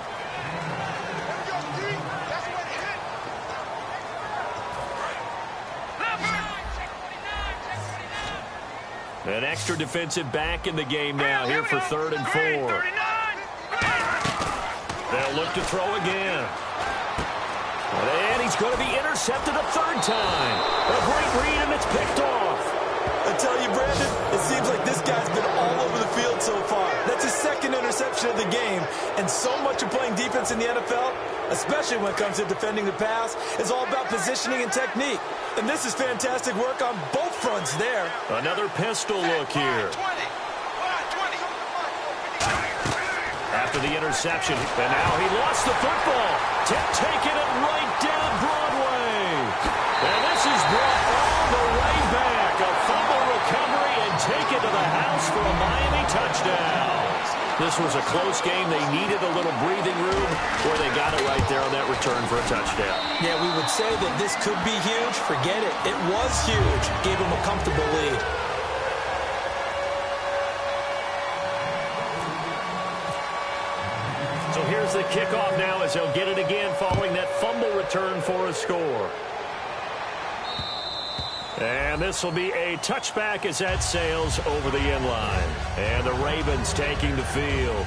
An extra defensive back in the game now here for 3rd and 4. They'll look to throw again. And he's going to be intercepted a 3rd time. A great read, and it's picked off. I tell you, Brandon, it seems like this guy's been all over the field so far. That's his 2nd interception of the game. And so much of playing defense in the NFL, especially when it comes to defending the pass. It's all about positioning and technique. And this is fantastic work on both fronts there. Another pistol look here. After the interception, and now he lost the football. Taking it right down Broadway. And this is brought all the way back. A fumble recovery and taken to the house for a Miami touchdown. This was a close game. They needed a little breathing room where they got it right there on that return for a touchdown. Yeah, we would say that this could be huge. Forget it. It was huge. Gave them a comfortable lead. So here's the kickoff now as they'll get it again following that fumble return for a score. And this will be a touchback as that sails over the end line. And the Ravens taking the field.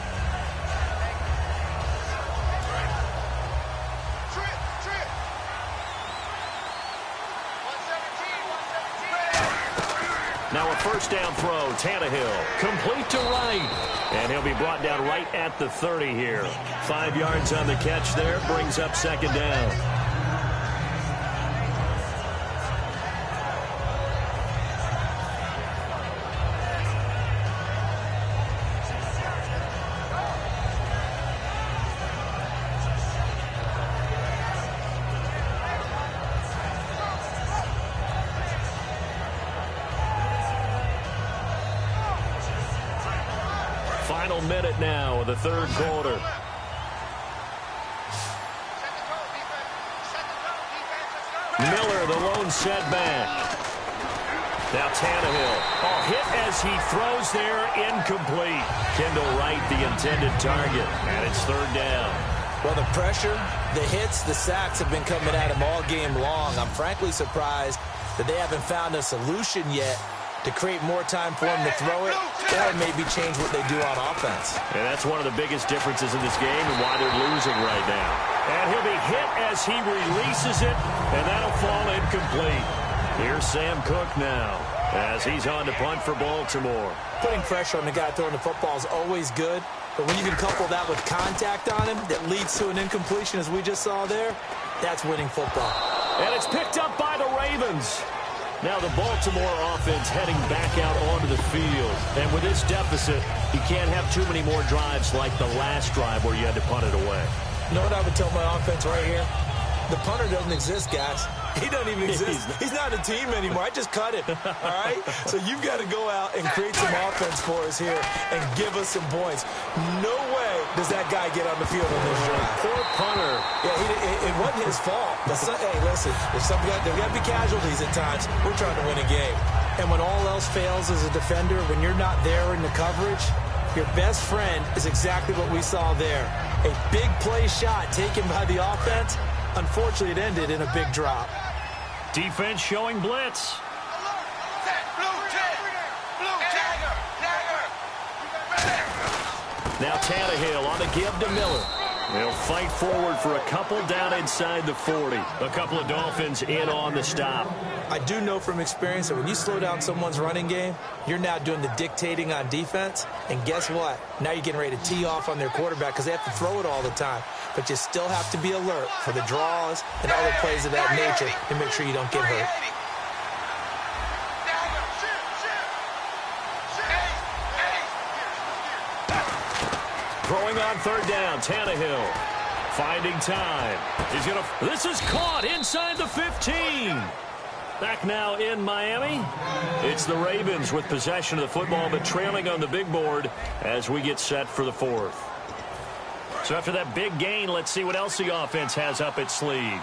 Now a first down throw, Tannehill, complete to right. And he'll be brought down right at the 30 here. 5 yards on the catch there, brings up second down. Final minute now of the third quarter. Miller, the lone setback. Now Tannehill. Oh, hit as he throws there, incomplete. Kendall Wright, the intended target, and it's third down. Well, the pressure, the hits, the sacks have been coming at him all game long. I'm frankly surprised that they haven't found a solution yet to create more time for him to throw it or maybe change what they do on offense. And that's one of the biggest differences in this game and why they're losing right now. And he'll be hit as he releases it, and that'll fall incomplete. Here's Sam Cook now as he's on to punt for Baltimore. Putting pressure on the guy throwing the football is always good, but when you can couple that with contact on him that leads to an incompletion as we just saw there, that's winning football. And it's picked up by the Ravens. Now the Baltimore offense heading back out onto the field. And with this deficit, you can't have too many more drives like the last drive where you had to punt it away. You know what I would tell my offense right here? The punter doesn't exist, guys. He doesn't even exist. He's not a team anymore. I just cut him, all right? So you've got to go out and create some offense for us here and give us some points. No way does that guy get on the field on this drive. Poor punter. Yeah, it wasn't his fault. But hey, listen, there's got to be casualties at times. We're trying to win a game. And when all else fails as a defender, when you're not there in the coverage, your best friend is exactly what we saw there. A big play shot taken by the offense. Unfortunately, it ended in a big drop. Defense showing blitz. Now Tannehill on the give to Miller. They'll fight forward for a couple down inside the 40. A couple of Dolphins in on the stop. I do know from experience that when you slow down someone's running game, you're now doing the dictating on defense. And guess what? Now you're getting ready to tee off on their quarterback because they have to throw it all the time. But you still have to be alert for the draws and other plays of that nature to make sure you don't get hurt. Throwing on third down, Tannehill finding time. This is caught inside the 15. Back now in Miami. It's the Ravens with possession of the football, but trailing on the big board as we get set for the fourth. So after that big gain, let's see what else the offense has up its sleeve.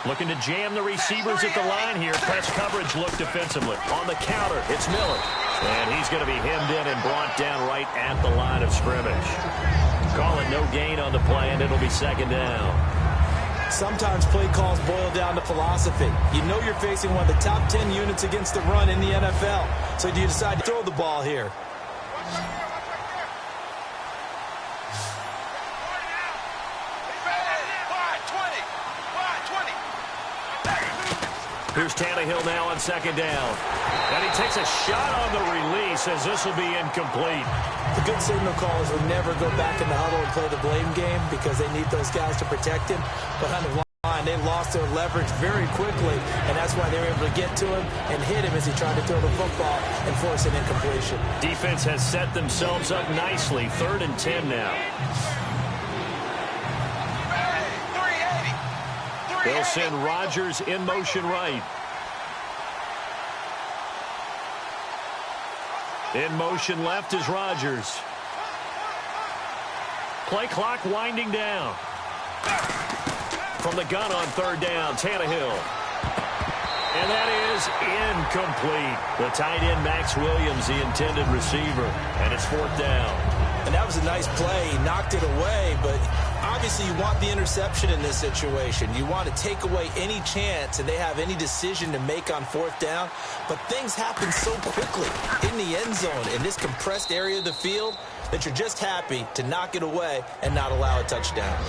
Looking to jam the receivers at the line here. Press coverage look defensively. On the counter, it's Miller. And he's going to be hemmed in and brought down right at the line of scrimmage. Call it no gain on the play, and it'll be second down. Sometimes play calls boil down to philosophy. You know you're facing one of the top 10 units against the run in the NFL. So do you decide to throw the ball here? Here's Tannehill now on second down. And he takes a shot on the release as this will be incomplete. The good signal callers would never go back in the huddle and play the blame game because they need those guys to protect him. But on the line, they lost their leverage very quickly, and that's why they were able to get to him and hit him as he tried to throw the football and force an incompletion. Defense has set themselves up nicely. 3rd and 10 now. They'll send Rodgers in motion right. In motion left is Rodgers. Play clock winding down. From the gun on 3rd down, Tannehill. And that is incomplete. The tight end, Max Williams, the intended receiver. And it's 4th down. And that was a nice play. He knocked it away, but obviously you want the interception in this situation. You want to take away any chance and they have any decision to make on 4th down. But things happen so quickly in the end zone in this compressed area of the field that you're just happy to knock it away and not allow a touchdown.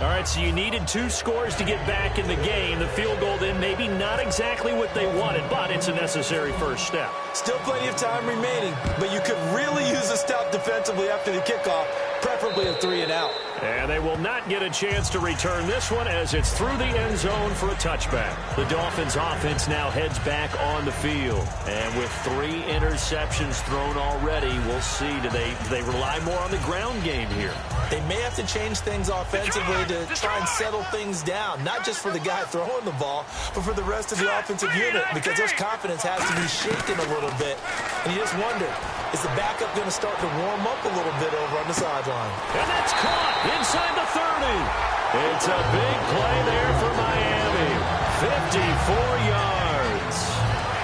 All right, so you needed 2 scores to get back in the game. The field goal then maybe not exactly what they wanted, but it's a necessary first step. Still plenty of time remaining, but you could really use a stop defensively after the kickoff, preferably a 3-and-out. And they will not get a chance to return this one as it's through the end zone for a touchback. The Dolphins offense now heads back on the field. And with 3 interceptions thrown already, we'll see. Do they rely more on the ground game here? They may have to change things offensively to try and settle things down, not just for the guy throwing the ball, but for the rest of the offensive unit, because their confidence has to be shaken a little bit. And you just wonder, is the backup going to start to warm up a little bit over on the sideline? And that's caught inside the 30. It's a big play there for Miami. 54 yards.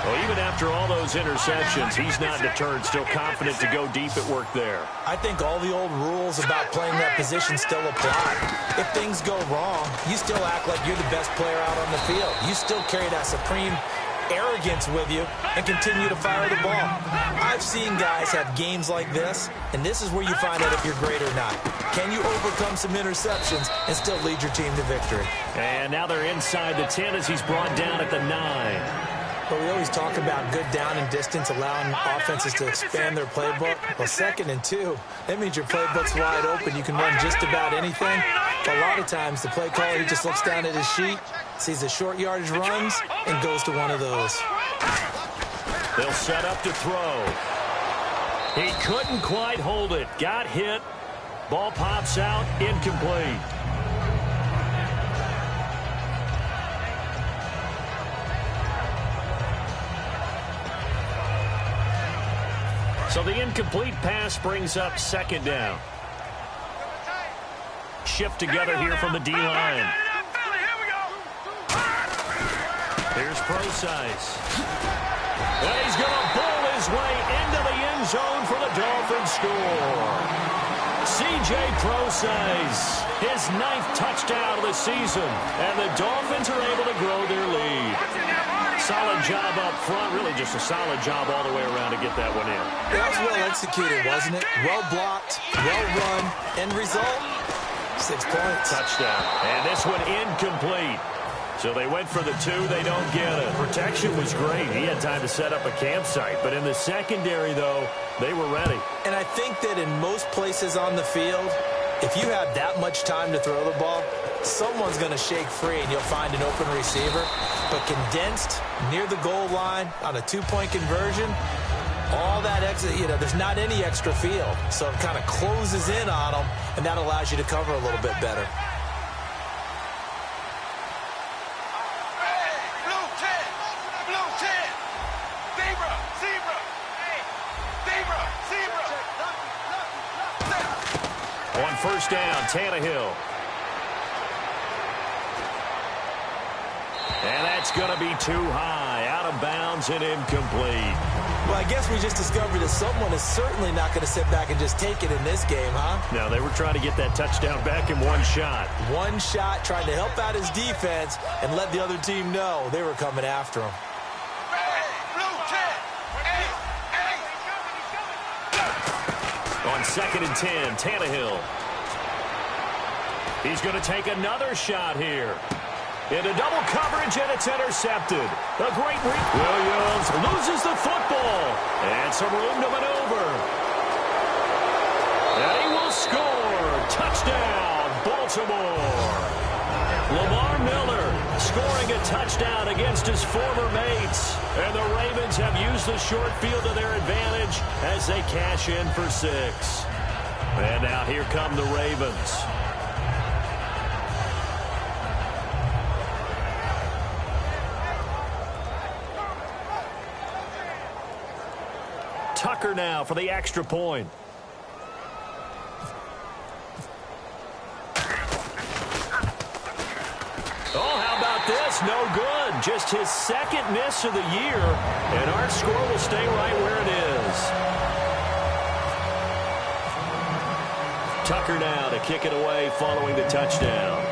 Well, even after all those interceptions, he's not deterred, still confident to go deep at work there. I think all the old rules about playing that position still apply. If things go wrong, you still act like you're the best player out on the field. You still carry that supreme arrogance with you and continue to fire the ball. I've seen guys have games like this, and this is where you find out if you're great or not. Can you overcome some interceptions and still lead your team to victory? And now they're inside the 10 as he's brought down at the 9. But we always talk about good down and distance, allowing offenses to expand their playbook. Well, 2nd and 2, that means your playbook's wide open. You can run just about anything. But a lot of times, the play caller, he just looks down at his sheet, sees the short yardage runs, and goes to one of those. They'll set up to throw. He couldn't quite hold it. Got hit. Ball pops out. Incomplete. So the incomplete pass brings up 2nd down. Shift together here from the D-line. Here's Procise. And he's going to bowl his way into the end zone for the Dolphins score. C.J. Procise, his 9th touchdown of the season. And the Dolphins are able to grow their lead. Solid job up front, really just a solid job all the way around to get that one in. That was well executed, wasn't it? Well blocked, well run, end result, 6 points. Touchdown. And this one incomplete. So they went for the 2, they don't get it. Protection was great. He had time to set up a campsite. But in the secondary, though, they were ready. And I think that in most places on the field, if you have that much time to throw the ball, someone's going to shake free and you'll find an open receiver. But condensed near the goal line on a 2-point conversion, all that extra, there's not any extra field. So it kind of closes in on them, and that allows you to cover a little bit better. On 1st down, Tannehill. And that's going to be too high, out of bounds and incomplete. Well, I guess we just discovered that someone is certainly not going to sit back and just take it in this game, huh? No, they were trying to get that touchdown back in one shot. One shot, trying to help out his defense and let the other team know they were coming after him. On 2nd and 10, Tannehill. He's going to take another shot here. Into double coverage, and it's intercepted. A great read. Williams loses the football. And some room to maneuver. And he will score. Touchdown, Baltimore. Lamar Miller scoring a touchdown against his former mates. And the Ravens have used the short field to their advantage as they cash in for 6. And now here come the Ravens. Tucker now for the extra point. Oh, how about this? No good. Just his second miss of the year, and our score will stay right where it is. Tucker now to kick it away following the touchdown.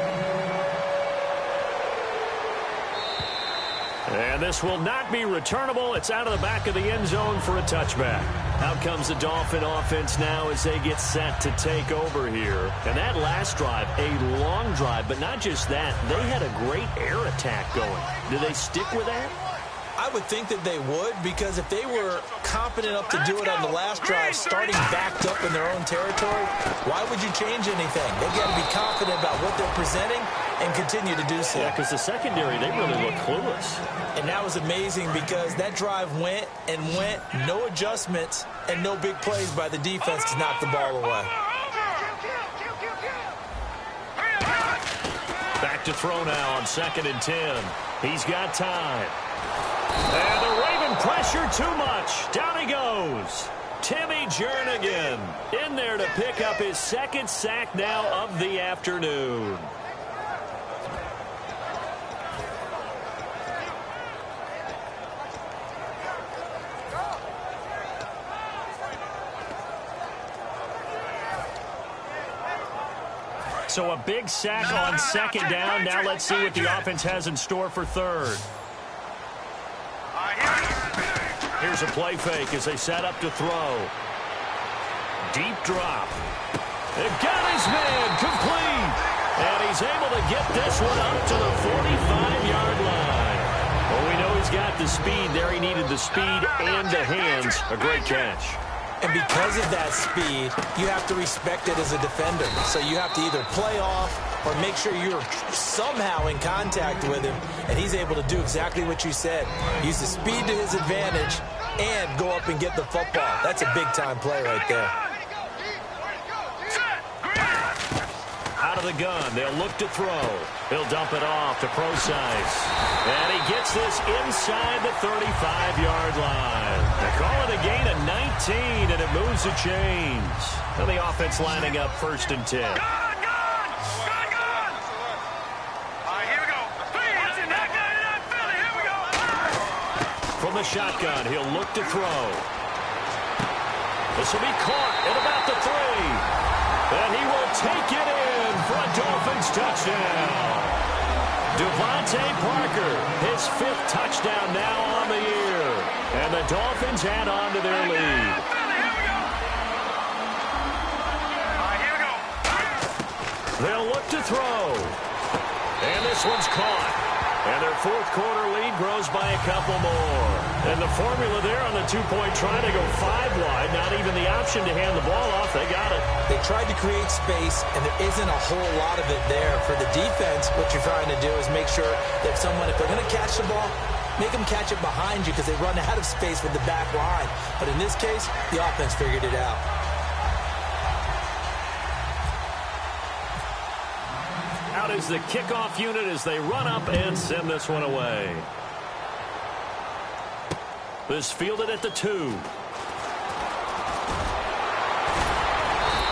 And this will not be returnable. It's out of the back of the end zone for a touchback. Out comes the Dolphin offense now as they get set to take over here. And that last drive, a long drive, but not just that. They had a great air attack going. Do they stick with that? I would think that they would, because if they were confident enough to do it on the last drive, starting backed up in their own territory, why would you change anything? They've got to be confident about what they're presenting and continue to do so. Yeah, because the secondary, they really look clueless. And that was amazing because that drive went and went, no adjustments and no big plays by the defense to knock the ball away. Back to throw now on 2nd and 10. He's got time. And the Raven pressure too much. Down he goes. Timmy Jernigan in there to pick up his second sack now of the afternoon. So a big sack on 2nd down. Now let's see what the offense has in store for 3rd. Here's a play fake as they set up to throw. Deep drop. It got his man complete. And he's able to get this one up to the 45-yard line. Well, we know he's got the speed there. He needed the speed and the hands. A great catch. And because of that speed, you have to respect it as a defender. So you have to either play off or make sure you're somehow in contact with him, and he's able to do exactly what you said. Use the speed to his advantage and go up and get the football. That's a big-time play right there. Out of the gun, they'll look to throw. He'll dump it off to Procise. And he gets this inside the 35-yard line. They call it a gain of 19, and it moves the chains. And the offense lining up 1st and 10. From the shotgun, he'll look to throw. This will be caught at about the 3. And he will take it in for a Dolphins touchdown. Devontae Parker, his 5th touchdown now on the year. And the Dolphins add on to their lead. They'll look to throw. And this one's caught. And their 4th quarter lead grows by a couple more. And the formula there on the 2-point try to go 5 wide. Not even the option to hand the ball off. They got it. They tried to create space, and there isn't a whole lot of it there. For the defense, what you're trying to do is make sure that if they're going to catch the ball, make them catch it behind you because they run out of space with the back line. But in this case, the offense figured it out. Out is the kickoff unit as they run up and send this one away. This fielded at the 2.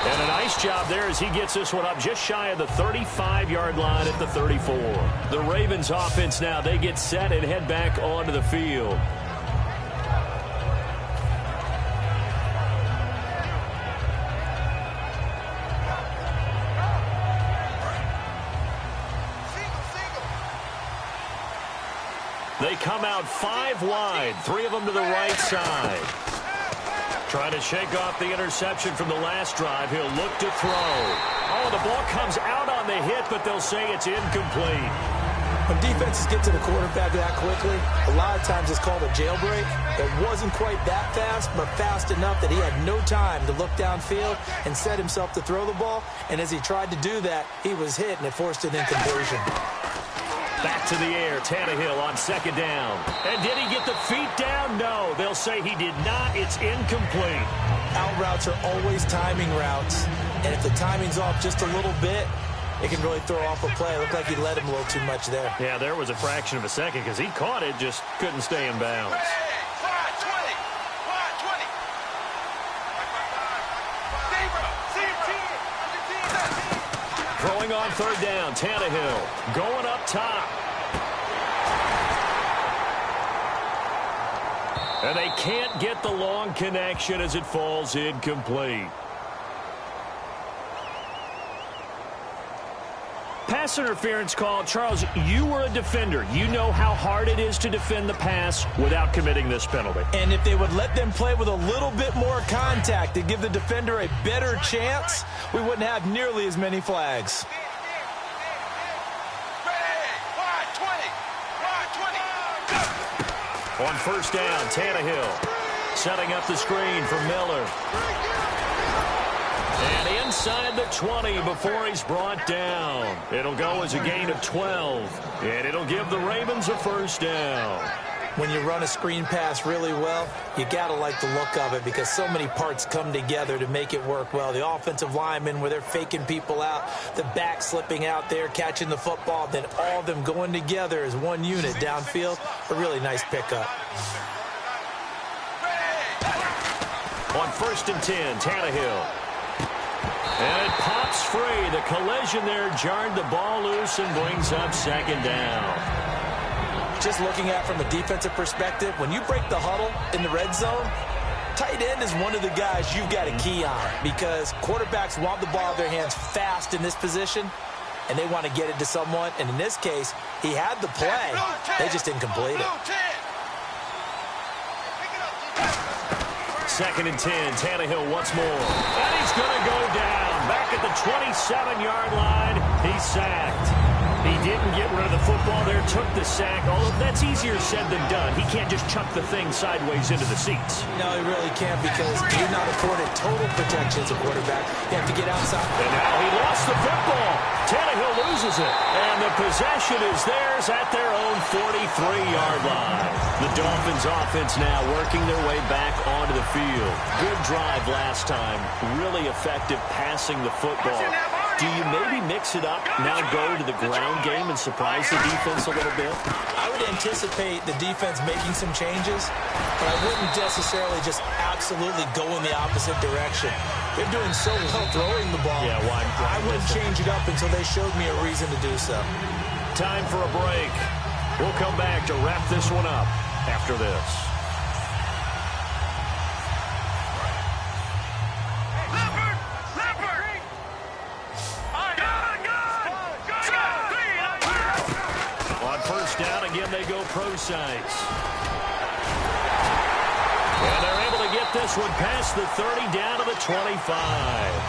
And a nice job there as he gets this one up just shy of the 35-yard line at the 34. The Ravens offense now, they get set and head back onto the field. They come out 5 wide, 3 of them to the right side. Trying to shake off the interception from the last drive. He'll look to throw. Oh, the ball comes out on the hit, but they'll say it's incomplete. When defenses get to the quarterback that quickly, a lot of times it's called a jailbreak. It wasn't quite that fast, but fast enough that he had no time to look downfield and set himself to throw the ball. And as he tried to do that, he was hit, and it forced an incompletion. Back to the air, Tannehill on second down. And did he get the feet down? No, they'll say he did not. It's incomplete. Out routes are always timing routes, and if the timing's off just a little bit, it can really throw off a play. It looked like he led him a little too much there. Yeah, there was a fraction of a second because he caught it, just couldn't stay in bounds. Throwing on third down, Tannehill going up top. And they can't get the long connection as it falls incomplete. Pass interference call. Charles, you were a defender. You know how hard it is to defend the pass without committing this penalty. And if they would let them play with a little bit more contact to give the defender a better chance, we wouldn't have nearly as many flags. On first down, Tannehill setting up the screen for Miller. And inside the 20 before he's brought down. It'll go as a gain of 12. And it'll give the Ravens a first down. When you run a screen pass really well, you got to like the look of it because so many parts come together to make it work well. The offensive linemen where they're faking people out, the back slipping out there, catching the football, then all of them going together as one unit downfield. A really nice pickup. On first and 10, Tannehill. And it pops free. The collision there jarred the ball loose and brings up second down. Just looking at it from a defensive perspective, when you break the huddle in the red zone, tight end is one of the guys you've got to key on because quarterbacks want the ball in their hands fast in this position, and they want to get it to someone. And in this case, he had the play. They just didn't complete it. Second and 10, Tannehill once more. And he's going to go down. Back at the 27-yard line, he's sacked. He didn't get rid of the football there, took the sack. Although that's easier said than done. He can't just chuck the thing sideways into the seats. No, he really can't because you're not afforded total protection as a quarterback. You have to get outside. And now he lost the football. Tannehill loses it. And the possession is theirs at their own 43-yard line. The Dolphins offense now working their way back onto the field. Good drive last time. Really effective passing the football. Do you maybe mix it up, now go to the ground game and surprise the defense a little bit? I would anticipate the defense making some changes, but I wouldn't necessarily just absolutely go in the opposite direction. They're doing so well throwing the ball. Yeah, why I wouldn't change it up until they showed me a reason to do so. Time for a break. We'll come back to wrap this one up after this. Down again, they go pro sites. And they're able to get this one past the 30 down to the 25.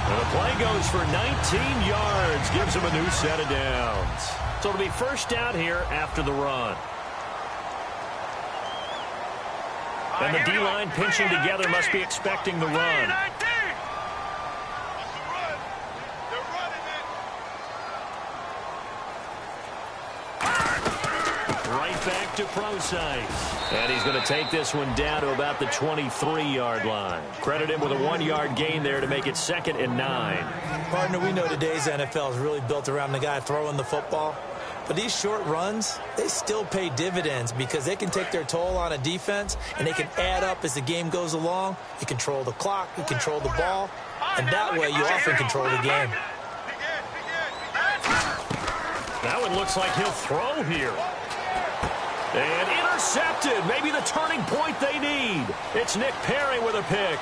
And the play goes for 19 yards, gives them a new set of downs. So it'll be first down here after the run. And the D-line pinching together must be expecting the run. Back to pro sites. And he's going to take this one down to about the 23-yard line. Credit him with a 1-yard gain there to make it 2nd and 9. Partner, we know today's NFL is really built around the guy throwing the football. But these short runs, they still pay dividends because they can take their toll on a defense and they can add up as the game goes along. You control the clock, you control the ball, and that way you often control the game. That one looks like he'll throw here. And intercepted. Maybe the turning point they need. It's Nick Perry with a pick.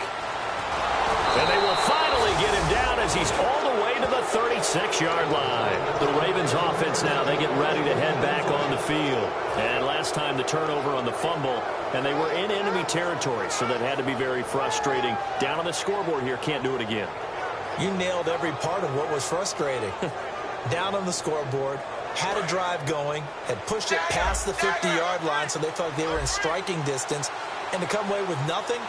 And they will finally get him down as he's all the way to the 36-yard line. The Ravens offense now, they get ready to head back on the field. And last time the turnover on the fumble, and they were in enemy territory, so that had to be very frustrating. Down on the scoreboard here, can't do it again. You nailed every part of what was frustrating. Down on the scoreboard, had a drive going, had pushed it past the 50-yard line so they felt like they were in striking distance, and to come away with nothing,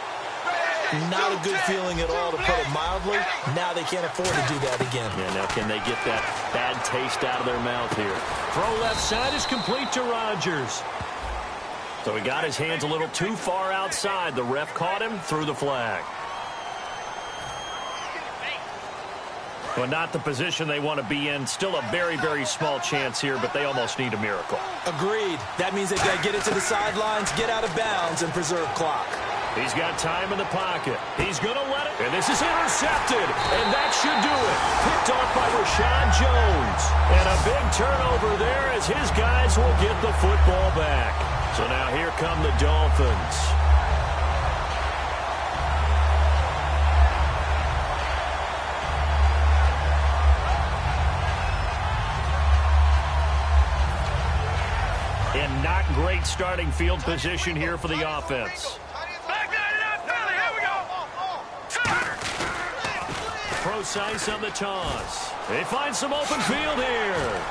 not a good feeling at all, to put it mildly. Now they can't afford to do that again. Yeah, now can they get that bad taste out of their mouth here? Throw left side is complete to Rodgers. So he got his hands a little too far outside. The ref caught him, threw the flag. But not the position they want to be in. Still a very, very small chance here, but they almost need a miracle. Agreed. That means they've got to get it to the sidelines, get out of bounds, and preserve clock. He's got time in the pocket. He's going to let it. And this is intercepted. And that should do it. Picked off by Rashad Jones. And a big turnover there as his guys will get the football back. So now here come the Dolphins. And not great starting field position here for the offense. Precise on the toss. They find some open field here.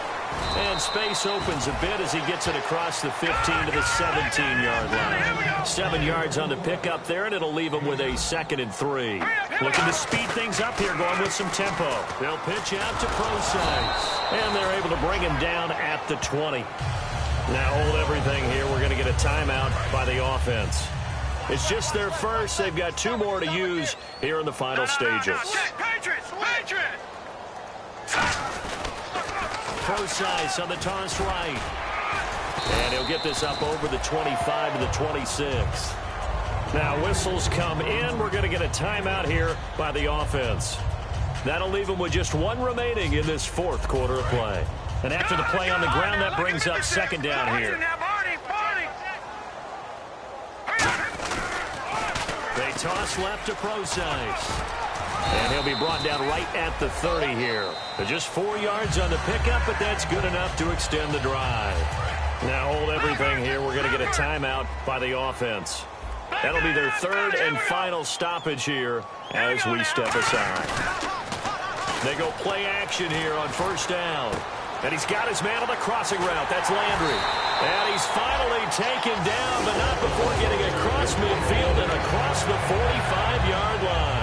And space opens a bit as he gets it across the 15 to the 17-yard line. 7 yards on the pickup there, and it'll leave him with a 2nd and 3. Looking to speed things up here, going with some tempo. They'll pitch out to Precise. And they're able to bring him down at the 20. Now hold everything here. We're going to get a timeout by the offense. It's just their first. They've got 2 more to use here in the final stages. Precise on the toss right. And he'll get this up over the 25 to the 26. Now whistles come in. We're going to get a timeout here by the offense. That'll leave them with just 1 remaining in this 4th quarter of play. And after the play on the ground, that brings up 2nd down here. They toss left to Precise. And he'll be brought down right at the 30 here. Just 4 yards on the pickup, but that's good enough to extend the drive. Now hold everything here. We're going to get a timeout by the offense. That'll be their 3rd and final stoppage here as we step aside. They go play action here on 1st down. And he's got his man on the crossing route. That's Landry. And he's finally taken down, but not before getting across midfield and across the 45-yard line.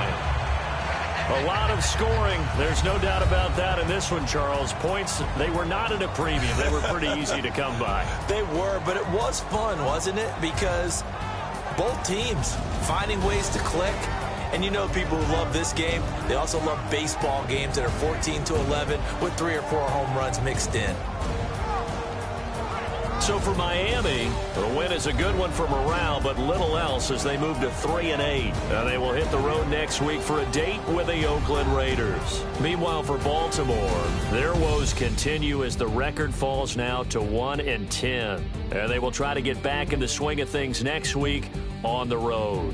A lot of scoring. There's no doubt about that in this one, Charles. Points, they were not at a premium. They were pretty easy to come by. They were, but it was fun, wasn't it? Because both teams finding ways to click. And you know people who love this game, they also love baseball games that are 14-11 with 3 or 4 home runs mixed in. So for Miami, the win is a good one for morale, but little else as they move to 3-8. And they will hit the road next week for a date with the Oakland Raiders. Meanwhile, for Baltimore, their woes continue as the record falls now to 1-10. And they will try to get back in the swing of things next week on the road.